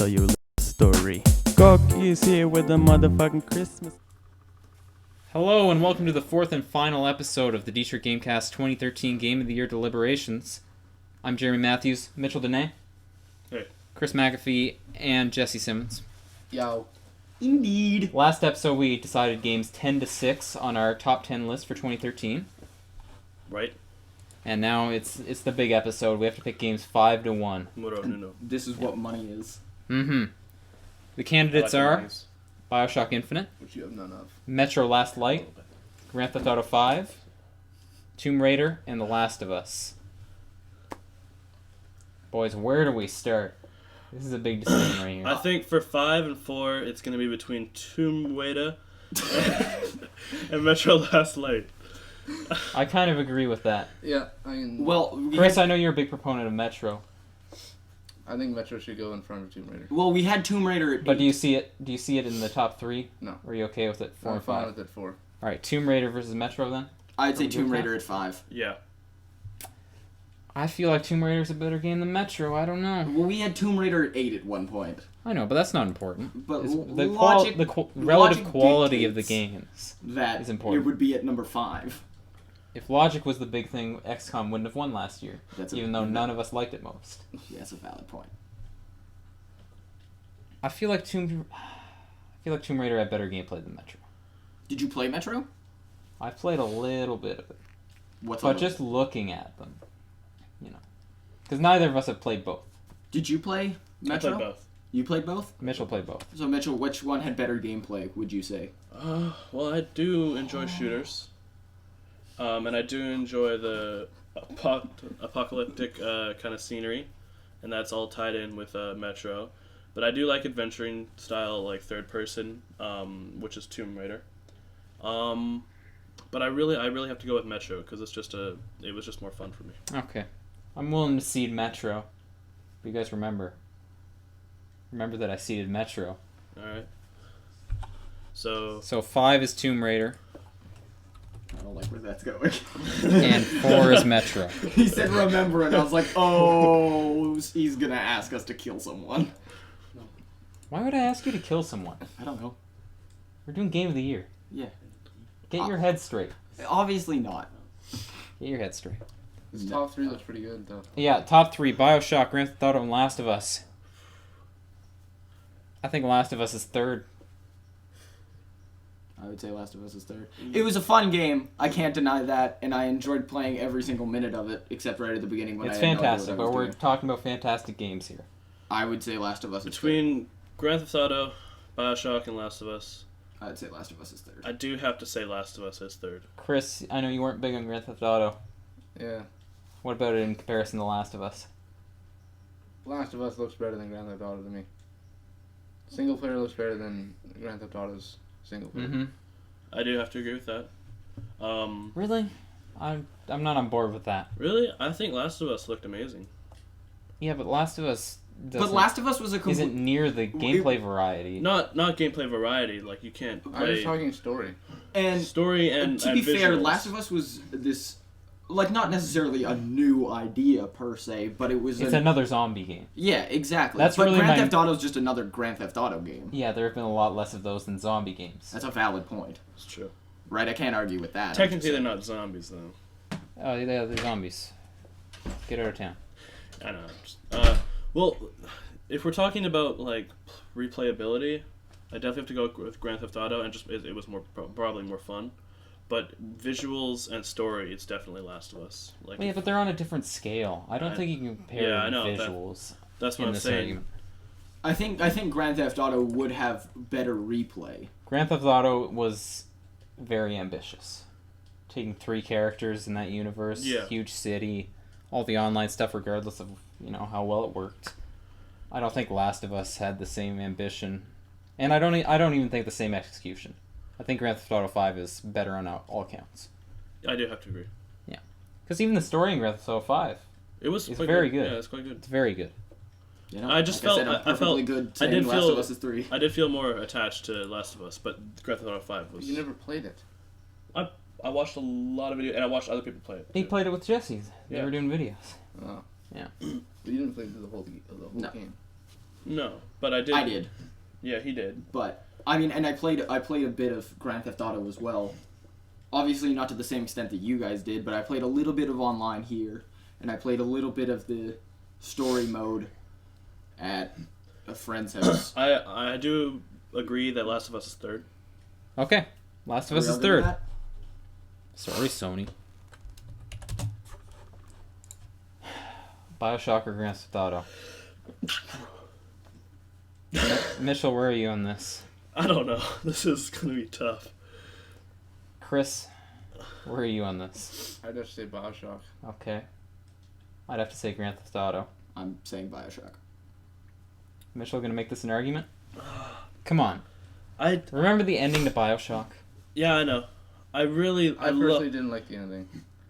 tell you a little story. Cook is here with the motherfucking Christmas. Hello and welcome to the fourth and final episode of the Dietrich Gamecast 2013 Game of the Year Deliberations. I'm Jeremy Matthews, Mitchell Dene, Hey. Chris McAfee, and Jessi Simmons. Yo. Indeed. Last episode we decided games 10 to 6 on our top 10 list for 2013. Right. And now it's the big episode. We have to pick games 5 to 1. No. This is what money is. Mm-hmm. The candidates are Bioshock Infinite, Which you have none of. Metro Last Light, Grand Theft Auto 5, Tomb Raider, and The Last of Us. Boys, where do we start? This is a big decision right here. I think for 5 and 4, it's going to be between Tomb Raider and Metro Last Light. I kind of agree with that. Yeah, I mean... Well, Chris, I know you're a big proponent of Metro. I think Metro should go in front of Tomb Raider. Well, we had Tomb Raider at But 8. do you see it in the top 3? No. Or are you okay with it 4 I'm and fine 5? with it 4. Alright, Tomb Raider versus Metro then? I'd say Are we good Tomb with Raider that? at 5. Yeah. I feel like Tomb Raider's a better game than Metro. I don't know. Well, we had Tomb Raider at 8 at one point. I know, but that's not important. But It's logic- logic relative quality of the dictates games That is important. it would be at number 5. If logic was the big thing, XCOM wouldn't have won last year, even though none of us liked it most. Yeah, that's a valid point. I feel like Tomb Raider had better gameplay than Metro. Did you play Metro? I've played a little bit of it, What's but on just looking at them, because neither of us have played both. Did you play Metro? I played both. You played both? Mitchell played both. So, Mitchell, which one had better gameplay, would you say? Well, I do enjoy shooters. And I do enjoy the apocalyptic kind of scenery. And that's all tied in with Metro. But I do like adventuring style, like third person, which is Tomb Raider. But I really have to go with Metro because it was just more fun for me. Okay, I'm willing to cede Metro. But you guys remember that I ceded Metro. All right. So 5 is Tomb Raider, I don't like where that's going. and 4 is Metro. He said remember, and I was like, oh, he's gonna ask us to kill someone. Why would I ask you to kill someone? I don't know. We're doing Game of the Year. Yeah. Get your head straight. Obviously not. Get your head straight. This top 3 looks pretty good, though. Yeah, top 3, Bioshock, Grand Theft Auto, and Last of Us. I think Last of Us is 3rd. I would say Last of Us is 3rd. It was a fun game. I can't deny that, and I enjoyed playing every single minute of it, except right at the beginning when It's I had fantastic, no idea but what I we're was doing. talking about fantastic games here. I would say Last of Us is between Grand Theft Auto, Bioshock, and Last of Us, 3rd. I'd say Last of Us is 3rd. I do have to say Last of Us is 3rd. Chris, I know you weren't big on Grand Theft Auto. Yeah. What about it in comparison to Last of Us? Last of Us looks better than Grand Theft Auto to me. Single player looks better than Grand Theft Auto's single player. Mm-hmm. I do have to agree with that. Really? I'm not on board with that. Really? I think Last of Us looked amazing. Yeah, but Last of Us But Last of Us was a isn't near the gameplay variety. Not gameplay variety. Like you can't I was play talking story. and story and to be and fair, visuals. Last of Us was this, like, not necessarily a new idea per se, but it was It's another zombie game. yeah, exactly. That's but really Grand my- Theft Auto is just another Grand Theft Auto game. Yeah, there have been a lot less of those than zombie games. That's a valid point, It's true. right? I can't argue with that. Technically, they're not zombies though. Oh, yeah, they're zombies. Get out of town. I know. Well, if we're talking about like replayability, I definitely have to go with Grand Theft Auto, and just it was probably more fun. But visuals and story, it's definitely Last of Us. Like Well, yeah, but they're on a different scale. I don't think you can compare Yeah, I know, visuals that's what in I'm this saying. argument. I think Grand Theft Auto would have better replay. Grand Theft Auto was very ambitious. Taking 3 characters in that universe, Yeah. huge city, all the online stuff regardless of, how well it worked. I don't think Last of Us had the same ambition. And I don't even think the same execution. I think Grand Theft Auto 5 is better on all counts. I do have to agree. Yeah. Because even the story in Grand Theft Auto 5, It was It's quite very good. Yeah, it's quite good. it's very good. You know, I just like felt- I said, I'm I felt- perfectly good I did saying Last feel- of Us is 3. I did feel more attached to Last of Us, but Grand Theft Auto 5 was. You never played it. I watched a lot of videos, and I watched other people play it. He too. played it with Jessi. They Yeah. were doing videos. Oh. Yeah. But you didn't play the whole No. game. No, but I did. I did. Yeah, he did. But I mean, and I played a bit of Grand Theft Auto as well. Obviously, not to the same extent that you guys did, but I played a little bit of online here, and I played a little bit of the story mode at a friend's house. I do agree that Last of Us is third. Okay. Last of Are Us we is all good with third. that? Sorry, Sony. Bioshock or Grand Theft Auto? Mitchell, where are you on this? I don't know. This is gonna be tough. Chris, where are you on this? I'd have to say Bioshock. Okay. I'd have to say Grand Theft Auto. I'm saying Bioshock. Mitchell, gonna make this an argument? Come on. I Remember the ending to Bioshock? Yeah, I know. I I love. personally didn't like the ending.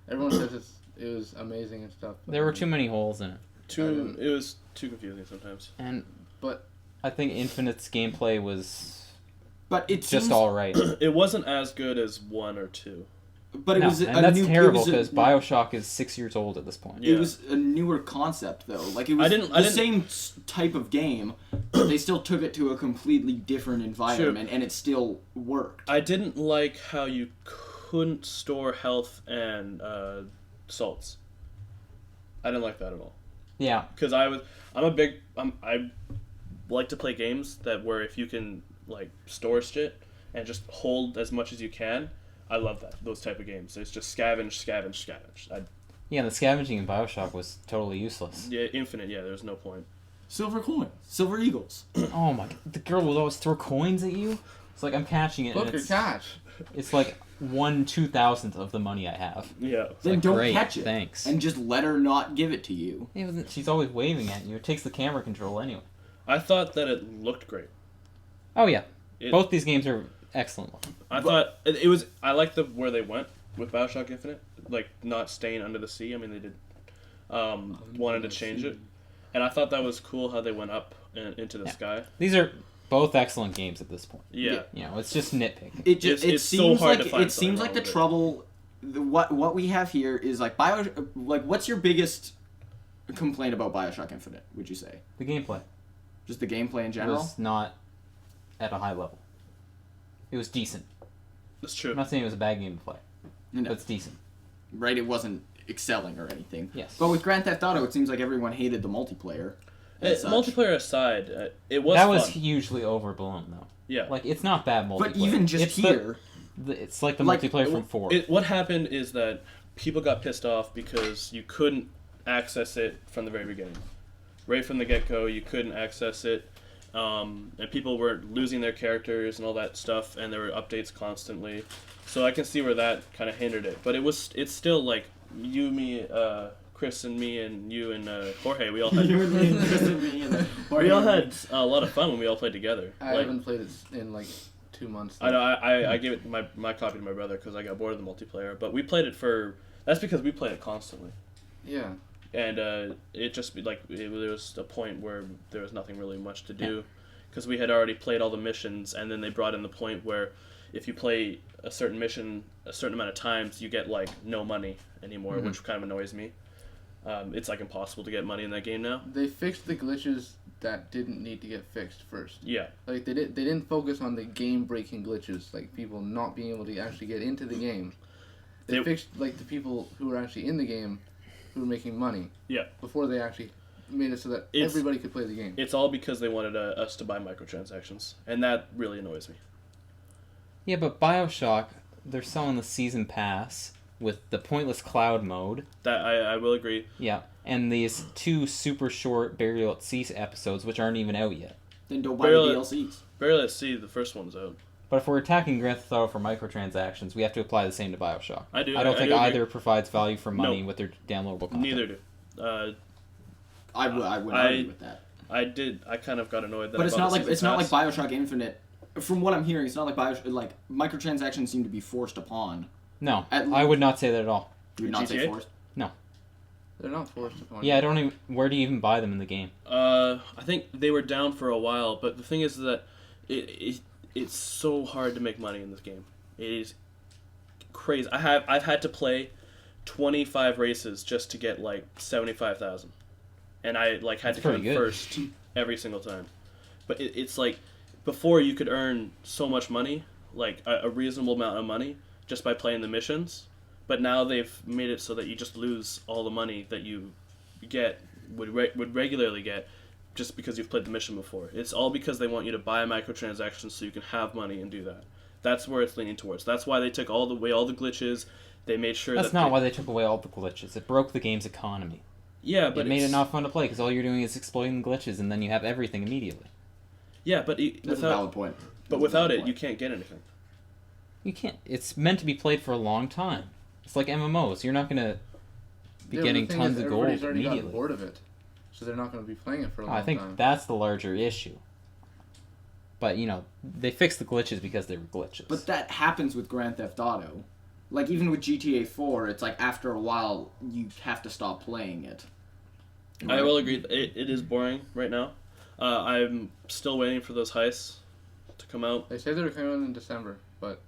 Everyone says it was amazing and stuff. but There were too many holes in it. It was too confusing sometimes. And But I think Infinite's gameplay was But it just seems, alright. It wasn't as good as 1 or 2. But it No, was and a that's new, terrible it was a- because Bioshock is 6 years old at this point. Yeah. It was a newer concept, though. Like, it was I didn't- same type of game, but they still took it to a completely different environment, and it still worked. I didn't like how you couldn't store health and salts. I didn't like that at all. Yeah. Because I like to play games where if you can like store shit and just hold as much as you can. I love those type of games. It's just scavenge. Yeah, the scavenging in Bioshock was totally useless. Yeah, infinite. Yeah, there's no point. Silver coin, silver eagles. Oh my, the girl would always throw coins at you. It's like I'm catching it, book and or catch. it's like 1/2000th of the money I have. Yeah. Then like, don't great, catch it, thanks. and just let her not give it to you. She's always waving at you. It takes the camera control anyway. I thought that it looked great. Oh yeah, It- both these games are excellent. I thought it was. I liked where they went with Bioshock Infinite, like not staying under the sea. I mean, they did wanted to change it, and I thought that was cool how they went up and into the sky. These are both excellent games at this point. Yeah. You know, it's just nitpick. It's so seems hard like to find it seems something like wrong the with it. trouble. What we have here is like what's your biggest complaint about Bioshock Infinite? Would you say The gameplay just the gameplay in general? was not at a high level. It was decent. That's true. I'm not saying it was a bad game to play, No. but it's decent. Right, it wasn't excelling or anything. Yes. But with Grand Theft Auto, it seems like everyone hated the multiplayer. as such. Multiplayer aside, it was That was fun. hugely overblown, though. Yeah. Like, it's not bad multiplayer. But even just it's here, it's like the Like, multiplayer from 4. What happened is that people got pissed off because you couldn't access it from the very beginning. Right from the get-go, you couldn't access it. And people were losing their characters and all that stuff, and there were updates constantly. So I can see where that kind of hindered it. But it's still like you, me, Chris, and me, and you and Jorge. We all had we all had a lot of fun when we all played together. I haven't played it in like 2 months. I know. I gave it my copy to my brother because I got bored of the multiplayer. But we played it that's because we played it constantly. Yeah. And it just there was a point where there was nothing really much to do because we had already played all the missions, and then they brought in the point where if you play a certain mission a certain amount of times, you get like no money anymore, which kind of annoys me. It's like impossible to get money in that game now. They fixed the glitches that didn't need to get fixed first. Yeah, Like they didn't focus on the game breaking glitches, like people not being able to actually get into the game. They They- fixed like the people who were actually in the game, who were making money. Yeah. Before they actually made it so that It's- everybody could play the game. it's all because they wanted us to buy microtransactions, and that really annoys me. Yeah, but Bioshock, they're selling the season pass with the pointless cloud mode. That I will agree. Yeah, and these 2 super short Burial at Sea episodes, which aren't even out yet. then don't buy Barely- the DLCs. Barely let's see the first one's out. But if we're attacking Grand Theft Auto for microtransactions, we have to apply the same to Bioshock. I do. I don't think do agree. either provides value for money No. with their downloadable content. Neither do. I would argue with that. I kind of got annoyed that. But I it's bought not the like season it's not like pass. Bioshock Infinite. From what I'm hearing, it's not like like microtransactions seem to be forced upon. No, At I would not say that at all. You would not say GTA? forced. They're not forced upon. Yeah, I don't even. Where do you even buy them in the game? I think they were down for a while, but the thing is that it's so hard to make money in this game. It is crazy. I've had to play 25 races just to get like 75,000, and I like had That's to come in pretty good. first every single time. But it's like before you could earn so much money, like a reasonable amount of money, just by playing the missions. But now they've made it so that you just lose all the money that you would regularly get just because you've played the mission before. It's all because they want you to buy microtransactions so you can have money and do that. That's where it's leaning towards. That's why they took all the glitches. They made sure That's not why they took away all the glitches. It broke the game's economy. Yeah, but it made it not fun to play because all you're doing is exploiting the glitches, and then you have everything immediately. Yeah, but That's a valid point. But without it, you can't get anything. You can't. It's meant to be played for a long time. It's like MMOs. You're not gonna be getting tons of gold everybody's already immediately. gotten bored of it, so they're not going to be playing it for a long time. I think that's the larger issue. But they fixed the glitches because they were glitches. But that happens with Grand Theft Auto. Like, even with GTA 4, it's like after a while, you have to stop playing it. Right? I will agree. It is boring right now. I'm still waiting for those heists to come out. They say they were coming out in December, but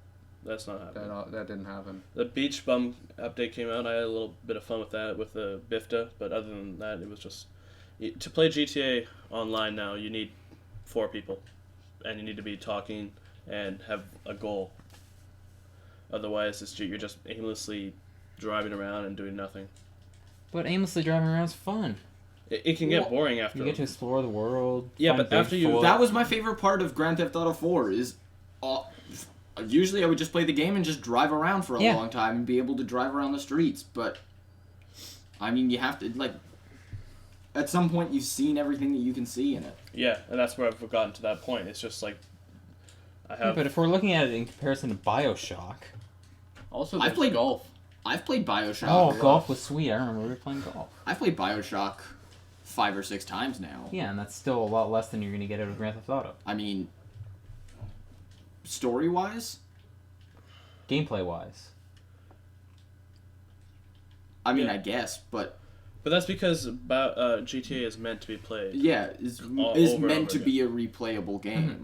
that's not happening. That didn't happen. The Beach Bum update came out. I had a little bit of fun with that, with the Bifta, but other than that, it was just... To play GTA online now, you need 4 people. And you need to be talking and have a goal. Otherwise, you're just aimlessly driving around and doing nothing. But aimlessly driving around is fun. It can get boring after. You get to explore the world. Yeah, but after you... That was my favorite part of Grand Theft Auto 4, is... usually I would just play the game and just drive around for a long time and be able to drive around the streets, but... I mean, you have to, like... At some point, you've seen everything that you can see in it. Yeah, and that's where I've gotten to that point. It's just like... but if we're looking at it in comparison to BioShock... Also, I played golf. I've played BioShock. Oh, golf was sweet. I remember we were playing golf. I've played BioShock 5 or 6 times now. Yeah, and that's still a lot less than you're going to get out of Grand Theft Auto. I mean, story-wise? Gameplay-wise. I mean, I guess, but... But that's because GTA is meant to be played. Yeah, is meant to be a replayable game. Mm-hmm.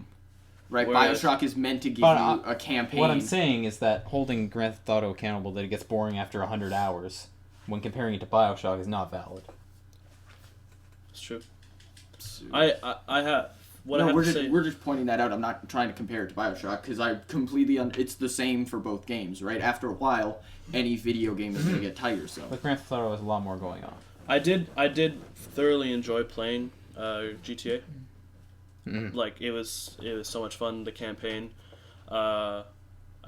Right, Whereas, BioShock is meant to give you a campaign. What I'm saying is that holding Grand Theft Auto accountable that it gets boring after 100 hours when comparing it to BioShock is not valid. It's true. I have... We're just pointing that out. I'm not trying to compare it to BioShock, because I completely... it's the same for both games, right? After a while, any video game is going to get tiresome. But Grand Theft Auto has a lot more going on. I did thoroughly enjoy playing GTA. Mm-hmm. Like, it was so much fun, the campaign. I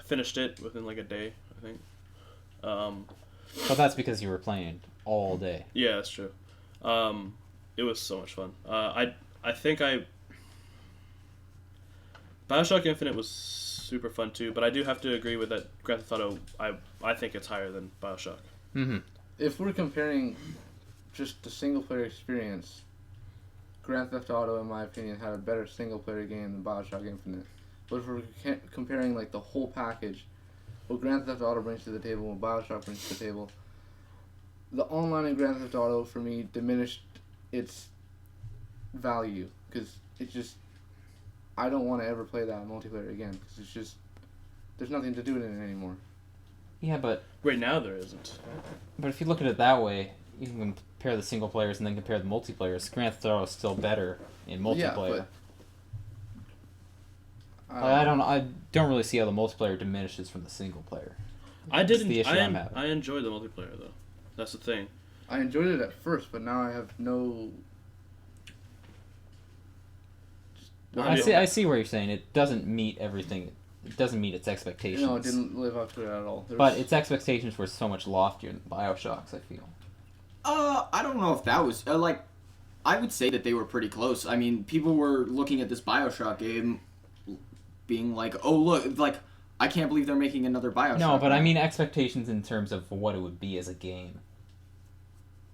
finished it within like a day, I think. But that's because you were playing all day. Yeah, that's true. It was so much fun. I think BioShock Infinite was super fun too, but I do have to agree with that Grand Theft Auto, I think it's higher than BioShock. Mm-hmm. If we're comparing just the single-player experience, Grand Theft Auto, in my opinion, had a better single-player game than BioShock Infinite. But if we're comparing like the whole package, what Grand Theft Auto brings to the table, what BioShock brings to the table, the online in Grand Theft Auto, for me, diminished its value. Because it's just... I don't want to ever play that multiplayer again. Because it's just... There's nothing to do in it anymore. Yeah, but... Right now there isn't. But if you look at it that way, you can compare the single players and then compare the multiplayers. Grand Theft Auto is still better in multiplayer. Yeah, but... I don't really see how the multiplayer diminishes from the single player. I didn't. The issue I'm having. I enjoyed the multiplayer though. That's the thing. I enjoyed it at first, but now I have no. I see where you're saying it doesn't meet everything. It doesn't meet its expectations. No, it didn't live up to it at all. But its expectations were so much loftier than BioShock's, I feel. I don't know if that was I would say that they were pretty close. I mean, people were looking at this BioShock game, being like, "Oh look, like I can't believe they're making another BioShock." No, but I mean expectations in terms of what it would be as a game.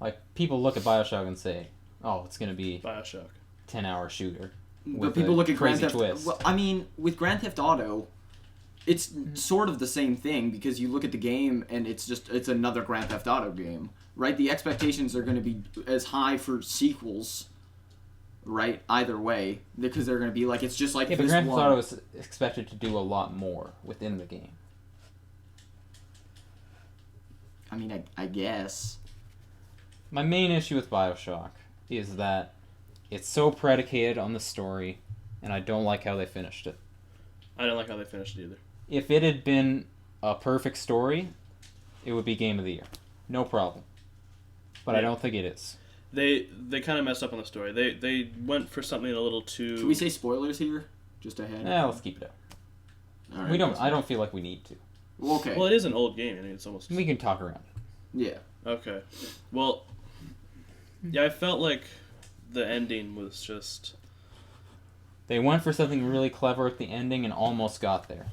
Like people look at BioShock and say, "Oh, it's gonna be BioShock 10-hour shooter." But people look at Grand Theft. Twist. Well, I mean, with Grand Theft Auto, it's sort of the same thing because you look at the game and it's another Grand Theft Auto game, right? The expectations are going to be as high for sequels, right? Either way, because they're going to be like it's just like but this Grand Theft one. Auto is expected to do a lot more within the game. I mean, I guess. My main issue with BioShock is that it's so predicated on the story, and I don't like how they finished it. I don't like how they finished it either. If it had been a perfect story, it would be Game of the Year. No problem. But I don't think it is. They kind of messed up on the story. They went for something a little too... Should we say spoilers here? Just ahead? Yeah, let's keep it up. All right, I don't feel like we need to. Okay. Well, it is an old game. I mean, it's almost... We can talk around it. Yeah. Okay. Well, yeah, I felt like the ending was just... They went for something really clever at the ending and almost got there.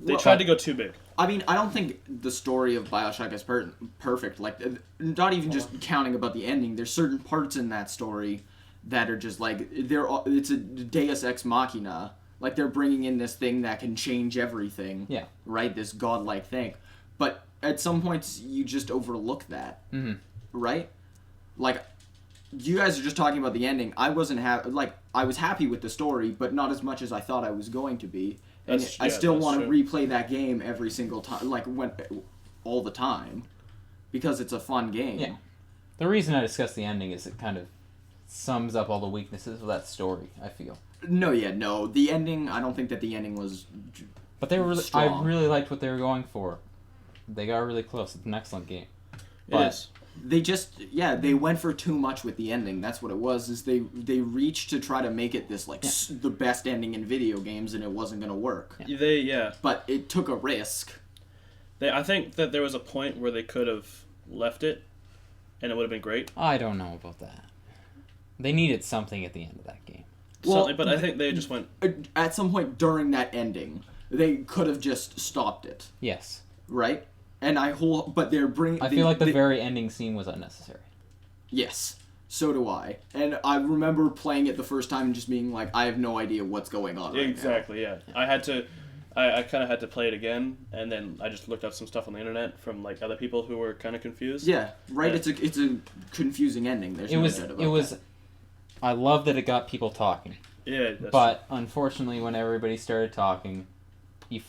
They tried to go too big. I mean, I don't think the story of Bioshock is perfect. Like, not even just counting about the ending. There's certain parts in that story that are just like it's a Deus Ex Machina. Like, they're bringing in this thing that can change everything. Yeah. Right? This godlike thing. But at some points, you just overlook that. Mm-hmm. Right? Like, you guys are just talking about the ending. I wasn't I was happy with the story, but not as much as I thought I was going to be. And I still want to replay that game every single time, like all the time, because it's a fun game. Yeah. The reason I discuss the ending is it kind of sums up all the weaknesses of that story, I feel. No. The ending, I don't think that the ending was But they were. strong. I really liked what they were going for. They got really close. It's an excellent game. It is. They went for too much with the ending. That's what it was. Is they reached to try to make it this the best ending in video games, and it wasn't going to work. Yeah. But it took a risk. I think that there was a point where they could have left it, and it would have been great. I don't know about that. They needed something at the end of that game. Well, But I think they just went... At some point during that ending, they could have just stopped it, Yes. right? And but they're bringing... I feel like the very ending scene was unnecessary. Yes, so do I. And I remember playing it the first time and just being like, I have no idea what's going on right Exactly, yeah. I had to... I kind of had to play it again, and then I just looked up some stuff on the internet from like other people who were kind of confused. now. Yeah, right? Yeah. It's a confusing ending. There's no doubt about that. I love that it got people talking. Yeah, But unfortunately, when everybody started talking, you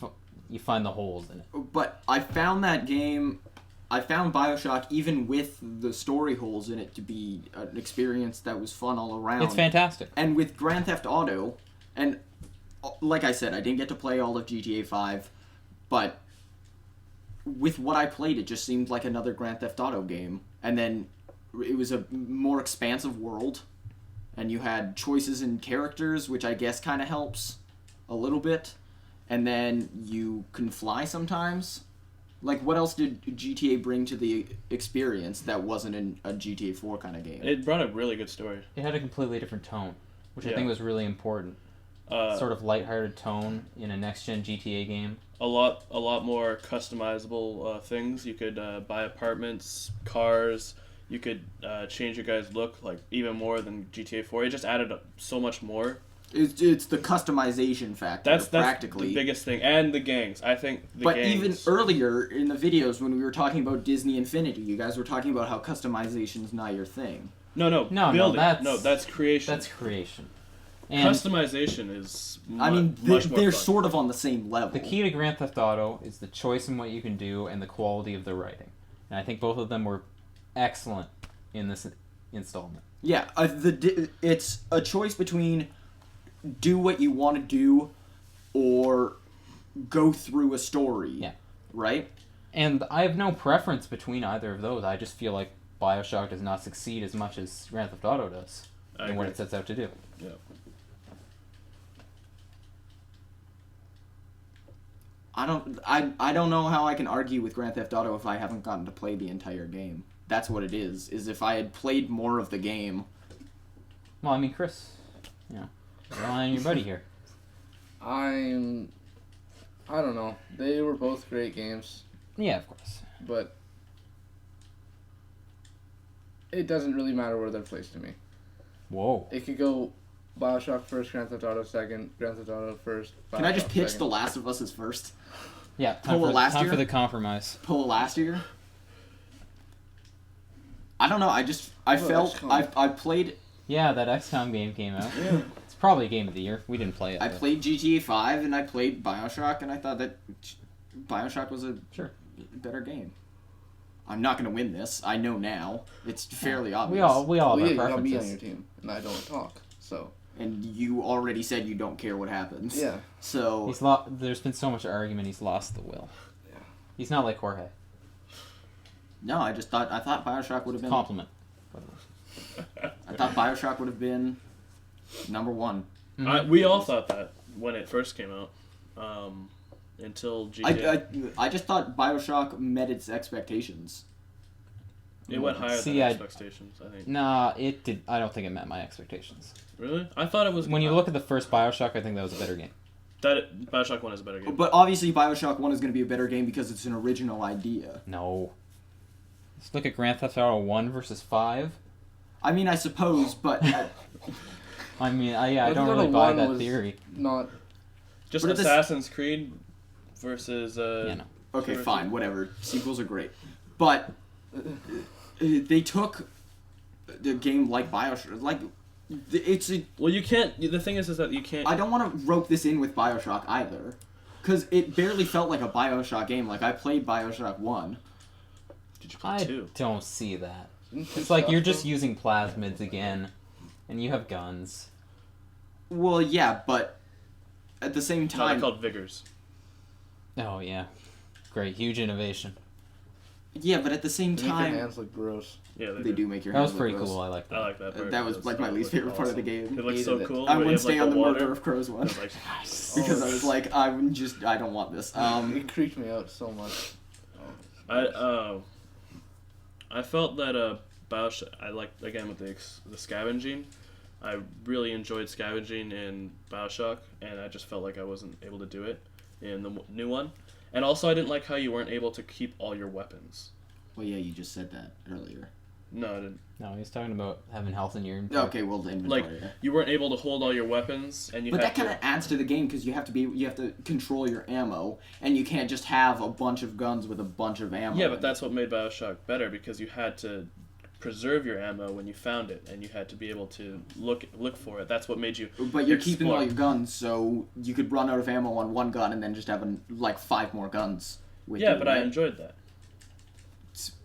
find the holes in it. But I found Bioshock, even with the story holes in it, to be an experience that was fun all around. It's fantastic. And with Grand Theft Auto, and like I said, I didn't get to play all of GTA 5, but with what I played, it just seemed like another Grand Theft Auto game. And then it was a more expansive world, and you had choices in characters, which I guess kind of helps a little bit. And then you can fly sometimes. Like, what else did GTA bring to the experience that wasn't in a GTA 4 kind of game? It brought a really good story. It had a completely different tone, which I Yeah. think was really important. Sort of lighthearted tone in a next-gen GTA game. A lot more customizable things. You could buy apartments, cars. You could change your guy's look like even more than GTA 4. It just added up so much more. It's the customization factor, That's practically. the biggest thing, and the gangs. I think But gangs. even earlier in the videos when we were talking about Disney Infinity, you guys were talking about how customization's not your thing. No, building. that's that's creation. That's creation. And Customization is I mean, much more they're fun. sort of on the same level. the key to Grand Theft Auto is the choice in what you can do and the quality of the writing. And I think both of them were excellent in this installment. Yeah, it's a choice between do what you want to do or go through a story. Yeah. Right? And I have no preference between either of those. I just feel like Bioshock does not succeed as much as Grand Theft Auto does in what it sets out to do. Yeah. I don't know how I can argue with Grand Theft Auto if I haven't gotten to play the entire game. That's what it is if I had played more of the game. Well, I mean, Chris, you're on your buddy here. I don't know. They were both great games, Yeah, of course. but it doesn't really matter where they're placed to me. Whoa. It could go Bioshock first, Grand Theft Auto second, Grand Theft Auto first. Can I just Bioshock pitch second. The Last of Us as first? Yeah, Pull it last time year? for the compromise. Pull last year? I don't know. I Oh, felt XCOM. I played Yeah, that XCOM game came out. Yeah. It's probably Game of the Year. We didn't play it. I but- played GTA 5 and I played Bioshock, and I thought that Bioshock was a Sure. better game. I'm not going to win this. I know now. It's fairly obvious. We all Well, have yeah, our you got me on preferences. your team, and I don't talk. So. And you already said you don't care what happens. Yeah. So There's been so much argument. He's lost the will. Yeah. He's not like Jorge. no, I thought BioShock would have been. Compliment. I thought BioShock would have been number one. We all thought that when it first came out. Until GTA. I just thought BioShock met its expectations. It went higher than expectations, I think. Nah, it did. I don't think it met my expectations. Really? I thought it was... When you look at the first BioShock, I think that was a better game. BioShock 1 is a better game. But obviously BioShock 1 is going to be a better game because it's an original idea. No. Let's look at Grand Theft Auto 1 versus 5. I mean, I suppose, but... I mean, I don't really buy that theory. Not... Just Assassin's Creed versus... Yeah, no. Okay, fine, whatever. Sequels are great. But they took the game like BioShock, like it's a... Well, you can't... The thing is that you can't... I don't want to rope this in with BioShock either, because it barely felt like a BioShock game. Like, I played BioShock 1. Did you play 2? I don't see that. It's like you're just using plasmids again, and you have guns. Well, yeah, but at the same No, time... they're called Vigors. Oh, yeah. Great, huge innovation. Yeah, but at the same They make your time... hands look gross. Yeah, They do make your That hands was pretty look gross. cool, I like that. I like that part. That was like my least favorite part of the game. It looks so Hated it. cool. I where you wouldn't have, like, stay on the water. Murder of Crows one. It's like, Because I was like, I don't want this. It creeped me out so much. I felt that BioShock. I liked again with the scavenging. I really enjoyed scavenging in BioShock, and I just felt like I wasn't able to do it in the new one. And also, I didn't like how you weren't able to keep all your weapons. Well, yeah, you just said that earlier. No, I didn't. No, he's talking about having health in your inventory. Okay, well, the inventory. Like yeah. you weren't able to hold all your weapons, and you. But had that kind of adds to the game because you have to control your ammo, and you can't just have a bunch of guns with a bunch of ammo. Yeah, but that's what made BioShock better because you had to preserve your ammo when you found it, and you had to be able to look for it. That's what made you. But you're keeping all explore. your guns, so you could run out of ammo on one gun and then just have like 5 more guns. With Yeah, you, but right? I enjoyed that.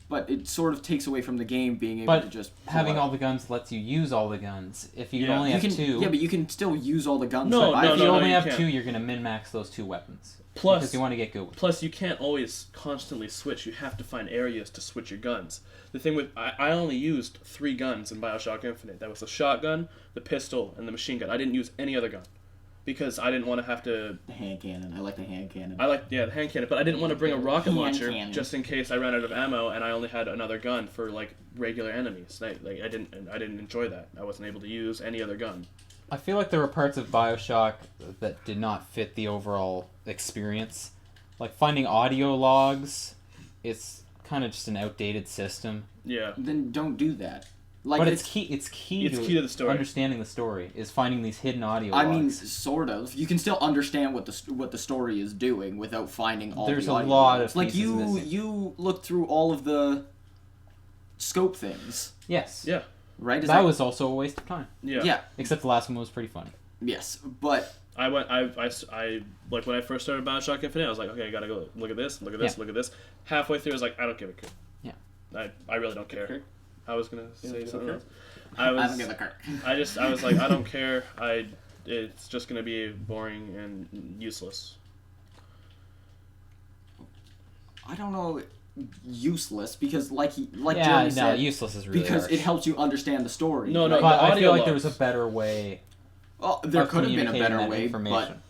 But it sort of takes away from the game being able But to just having all the guns lets you use all the guns. If you Yeah. only have 2... Yeah, but you can still use all the guns. No, that no, if you no, only you have can't. 2, you're going to min-max those 2 weapons. Plus, because you want to get good with them. Plus, you can't always constantly switch. You have to find areas to switch your guns. The thing with I only used 3 guns in BioShock Infinite. That was the shotgun, the pistol, and the machine gun. I didn't use any other gun because I didn't want to have to. The hand cannon. I like the hand cannon. I like the hand cannon, but I didn't want to bring a rocket Hand launcher cannon. just in case I ran out of ammo and I only had another gun for like regular enemies. I didn't enjoy that. I wasn't able to use any other gun. I feel like there were parts of BioShock that did not fit the overall experience. Like finding audio logs, it's kind of just an outdated system. Yeah. Then don't do that. Like, But it's key to the story. understanding the story, is finding these hidden audio I logs. mean, sort of. You can still understand what the story is doing without finding all There's the a audio lot logs. of like pieces missing. you look through all of the scope things, Yes. Yeah. right? Is That was also a waste of time. Yeah. yeah. Except the last one was pretty funny. Yes, but I like when I first started BioShock Infinite, I was like, okay, I gotta go look at this, look at this, Yeah. look at this. Halfway through, I was like, I don't give a crap. Yeah. I really don't care. Okay. I was gonna say give a something crap? else. I I don't give a crap. I was like, I don't care. It's just gonna be boring and useless. I don't know, useless because like Yeah, Jeremy no, said, useless is really because harsh. it helps you understand the story. No, no, right? But the I audio feel like there was a logs. better way. Well, there of could have been a communicating better that way, information.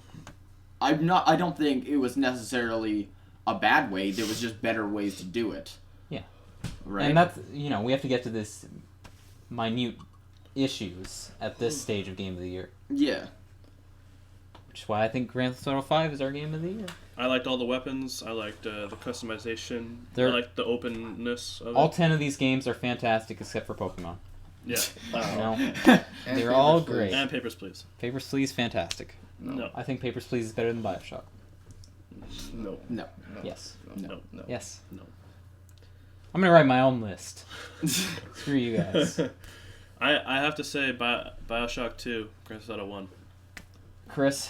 but I don't think it was necessarily a bad way. There was just better ways to do it. Yeah. Right. And that's, we have to get to this minute issues at this stage of Game of the Year. Yeah. Which is why I think Grand Theft Auto 5 is our Game of the Year. I liked all the weapons. I liked the customization. I liked the openness of All it. 10 of these games are fantastic except for Pokemon. Yeah. You know? And They're all Papers, Please. great. And Papers, Please. Papers, Please, fantastic. No. I think Papers, Please is better than Bioshock. No. No. Yes. No. No. Yes. No. I'm going to write my own list. Screw you guys. I have to say BioShock 2, Grand Theft Auto 1. Chris,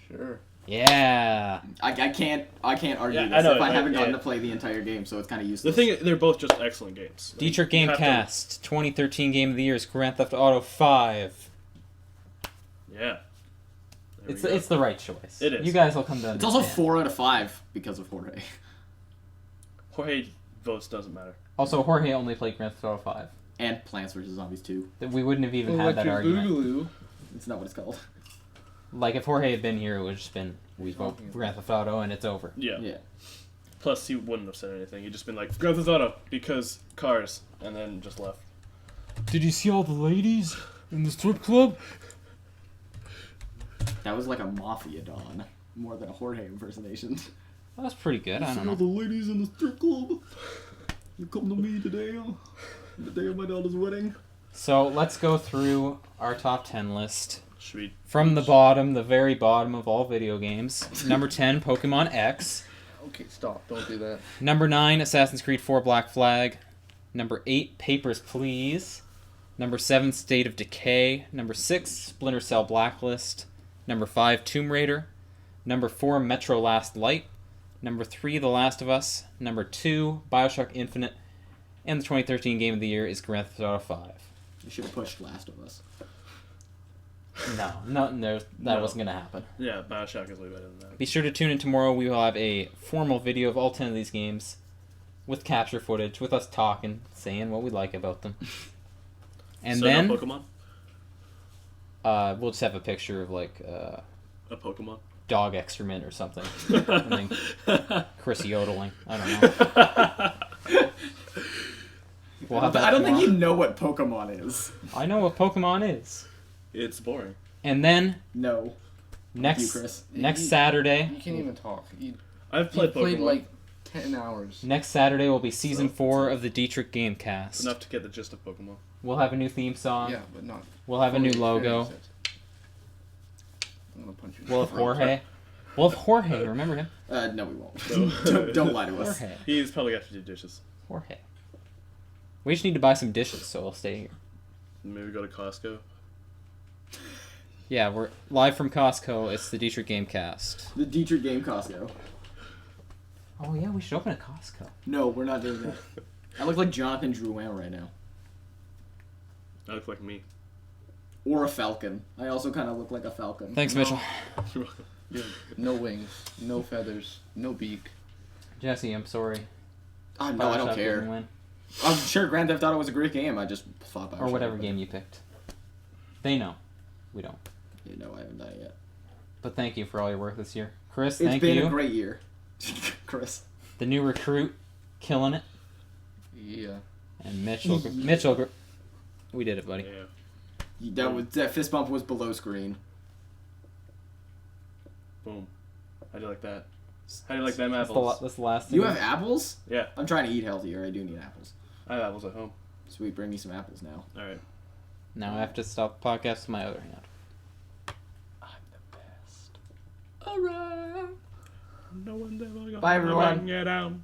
Sure. Yeah. I can't argue Yeah, this I know, if I haven't yeah. gotten to play the entire game, so it's kind of The useless. thing, they're both just excellent games. Like, Dietrich you have to- Gamecast 2013 Game of the Year is Grand Theft Auto 5. Yeah. There we It's go. it's the right choice. It is. You guys will come to It's also understand. 4 out of 5 because of Jorge. Jorge votes doesn't matter. Also, Jorge only played Grand Theft Auto 5. And Plants vs. Zombies 2. We wouldn't have even had that argument. It's not what it's called. Like, if Jorge had been here, it would have just been, we vote Grand Theft Auto and it's over. Yeah. Yeah. Plus, he wouldn't have said anything. He'd just been like, Grand Theft Auto, because cars, and then just left. Did you see all the ladies in the strip club? That was like a Mafia Don, more than a Jorge impersonation. Well, that's pretty good. I don't know. the ladies in the strip club. You come to me today, the day of my daughter's wedding. So, let's go through our top 10 list. Should we... From the bottom, the very bottom of all video games. Number 10, Pokemon X. Okay, stop. Don't do that. Number 9, Assassin's Creed 4 Black Flag. Number 8, Papers, Please. Number 7, State of Decay. Number 6, Splinter Cell Blacklist. Number 5, Tomb Raider. Number 4, Metro Last Light. Number 3, The Last of Us. Number 2, Bioshock Infinite. And the 2013 Game of the Year is Grand Theft Auto 5. You should have pushed Last of Us. No, nothing there. That No. wasn't going to happen. Yeah, Bioshock is way better than that. Be sure to tune in tomorrow. We will have a formal video of all 10 of these games with capture footage, with us talking, saying what we like about them. And so then no Pokemon? we'll just have a picture of like A Pokemon? dog excrement or something. And then Chris yodeling. I don't know. We'll have that I don't think tomorrow. you know what Pokemon is. I know what Pokemon is. It's boring. And then No. next You, Chris. next You Saturday, can't even talk. You I've played played Pokemon. like 10 hours. next Saturday will be season So, 4 of the Dietrich Gamecast. Enough to get the gist of Pokemon. We'll have a new theme song. Yeah, but not. We'll have a new fully logo. experience it. I'm gonna punch you. in We'll the have throat. Jorge. We'll have Jorge. Remember him? No, we won't. No. don't lie to us. Jorge. He's probably got to do dishes. Jorge. We just need to buy some dishes, so we'll stay here. Maybe go to Costco. Yeah, we're live from Costco. It's the Dietrich Gamecast. The Dietrich Game Costco. Oh yeah, we should open a Costco. No, we're not doing that. I look like Jonathan Drouin right now. I look like me. Or a falcon. I also kind of look like a falcon. Thanks, Mitchell. You're welcome. You have no wings, no feathers, no beak. Jesse, I'm sorry. Oh, no, I don't Bioshock care. didn't win. I'm sure Grand Theft Auto was a great game. I just thought Bioshock Or whatever was game you picked. They know. We don't. better. No, I haven't done it yet. But thank you for all your work this year. Chris, It's thank been you. a great year. Chris. The new recruit, killing it. Yeah. And Mitchell, we did it, buddy. Yeah. That fist bump was below screen. Boom. How do you like that? How do you like them That's apples? the last thing. You have apples? Yeah, I'm trying to eat healthier. I do need apples. I have apples at home. Sweet, bring me some apples now. Alright. Now I have to stop the podcast with my other hand. I'm the best. Alright. No one's ever gonna Bye, everyone. bring you down.